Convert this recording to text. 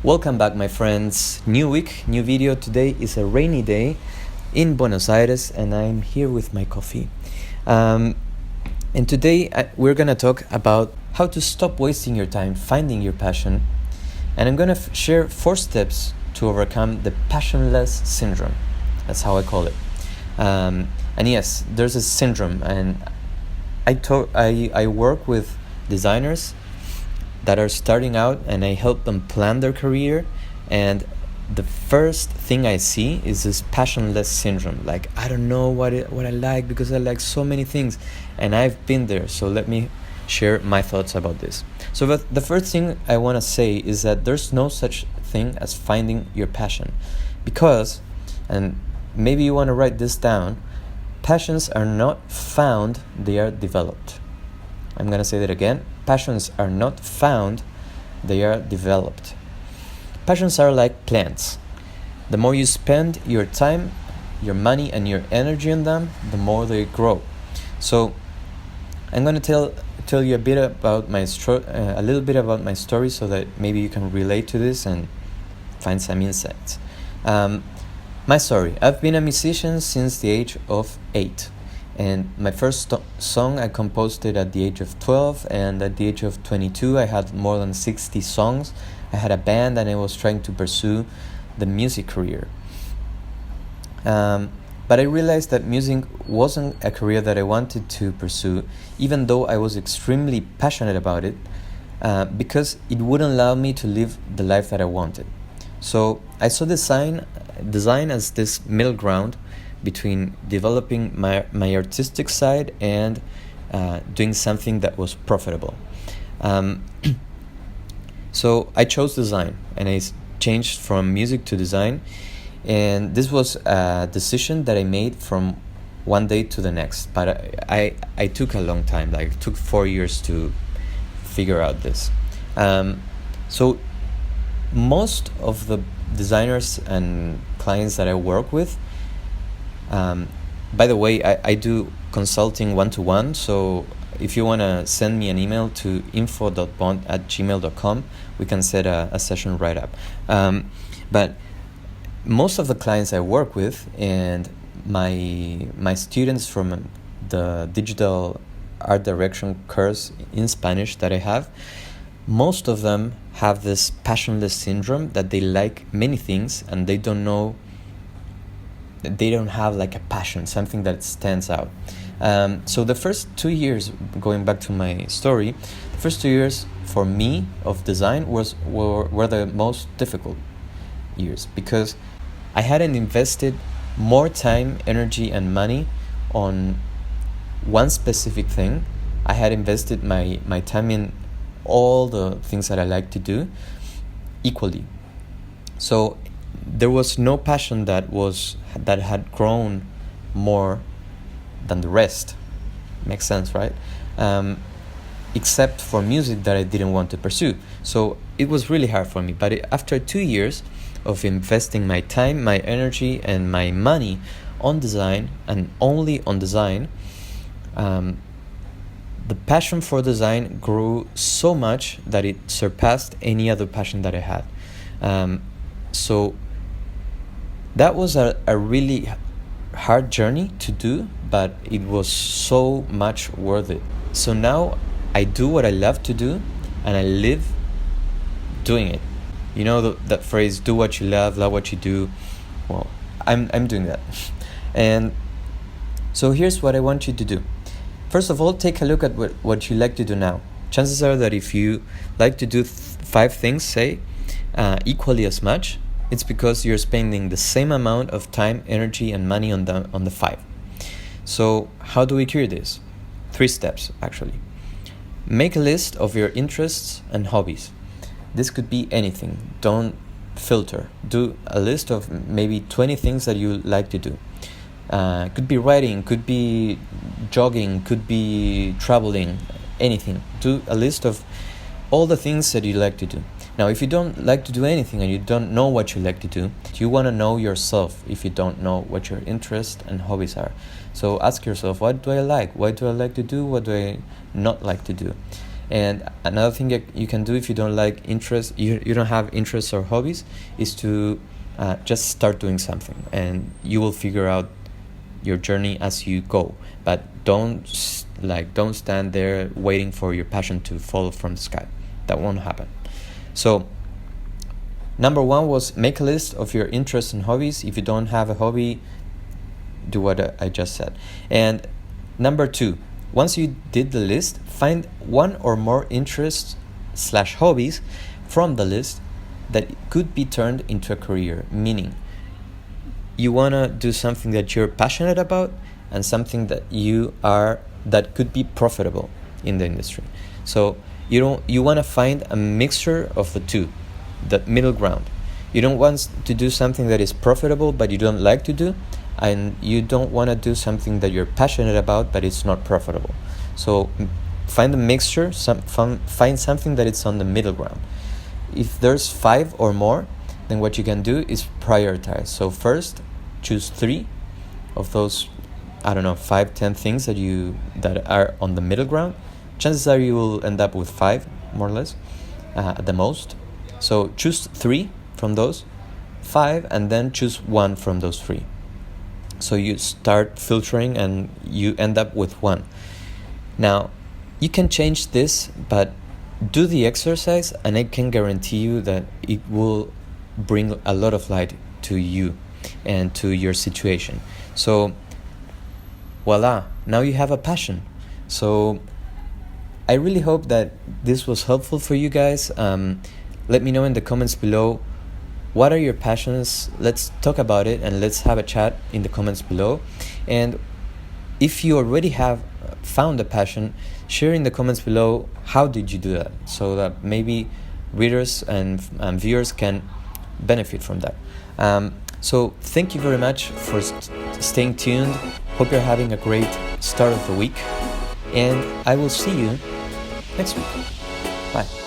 Welcome back, my friends. New week, new video. Today is a rainy day in Buenos Aires and I'm here with my coffee. And today we're going to talk about how to stop wasting your time finding your passion. And I'm going to share 4 steps to overcome the Passionless Syndrome. That's how I call it. And yes, there's a syndrome, and I work with designers that are starting out, and I help them plan their career. And the first thing I see is this passionless syndrome. Like, I don't know what I like because I like so many things, and I've been there. So let me share my thoughts about this. So the first thing I want to say is that there's no such thing as finding your passion, because, and maybe you want to write this down, passions are not found, they are developed. I'm going to say that again. Passions are not found, they are developed. Passions are like plants. The more you spend your time, your money, and your energy on them, the more they grow. So I'm going to tell you a bit about a little bit about my story, so that maybe you can relate to this and find some insights. My story: I've been a musician since the age of 8. And my first song I composed it at the age of 12, and at the age of 22 I had more than 60 songs. I had a band and I was trying to pursue the music career. But I realized that music wasn't a career that I wanted to pursue, even though I was extremely passionate about it, because it wouldn't allow me to live the life that I wanted. So I saw design as this middle ground between developing my artistic side and doing something that was profitable. So I chose design, and I changed from music to design. And this was a decision that I made from one day to the next. But I took a long time, like it took 4 years to figure out this. So most of the designers and clients that I work with, by the way, I do consulting one-to-one, so if you want to send me an email to info.bond@gmail.com, we can set a session right up. But most of the clients I work with, and my students from the digital art direction course in Spanish that I have, most of them have this passionless syndrome, that they like many things and they don't have like a passion, something that stands out. So the first 2 years, going back to my story, the first 2 years for me of design were the most difficult years, because I hadn't invested more time, energy, and money on one specific thing. I had invested my time in all the things that I like to do equally. So there was no passion that had grown more than the rest. Makes sense, right? Except for music that I didn't want to pursue. So it was really hard for me. But after 2 years of investing my time, my energy, and my money on design, and only on design, the passion for design grew so much that it surpassed any other passion that I had. So that was a really hard journey to do, but it was so much worth it. So now I do what I love to do, and I live doing it. You know that phrase, do what you love what you do. Well, I'm doing that. And so here's what I want you to do. First of all, take a look at what you like to do now. Chances are that if you like to do 5 things, say, equally as much, it's because you're spending the same amount of time, energy, and money on the 5. So how do we cure this? 3 steps, actually. Make a list of your interests and hobbies. This could be anything. Don't filter. Do a list of maybe 20 things that you like to do. Could be writing, could be jogging, could be traveling, anything. Do a list of all the things that you like to do. Now, if you don't like to do anything and you don't know what you like to do, you want to know yourself if you don't know what your interests and hobbies are. So ask yourself, what do I like? What do I like to do? What do I not like to do? And another thing that you can do if you don't like interest, you don't have interests or hobbies, is to just start doing something, and you will figure out your journey as you go. But don't stand there waiting for your passion to fall from the sky. That won't happen. So number 1 was make a list of your interests and hobbies. If you don't have a hobby, do what I just said. And number 2, once you did the list, find one or more interests / hobbies from the list that could be turned into a career. Meaning, you want to do something that you're passionate about and something that could be profitable in the industry. So you want to find a mixture of the two, the middle ground. You don't want to do something that is profitable but you don't like to do, and you don't want to do something that you're passionate about but it's not profitable. So find a mixture, find something that is on the middle ground. If there's 5 or more, then what you can do is prioritize. So first, choose 3 of those, 5-10 things that are on the middle ground. Chances are you will end up with 5, more or less, at the most. So choose 3 from those 5, and then choose 1 from those 3. So you start filtering and you end up with 1. Now, you can change this, but do the exercise, and I can guarantee you that it will bring a lot of light to you and to your situation. So voila, now you have a passion. So I really hope that this was helpful for you guys. Let me know in the comments below, what are your passions? Let's talk about it and let's have a chat in the comments below. And if you already have found a passion, share in the comments below how did you do that, so that maybe readers and viewers can benefit from that. So thank you very much for staying tuned. Hope you're having a great start of the week, and I will see you next week. Bye.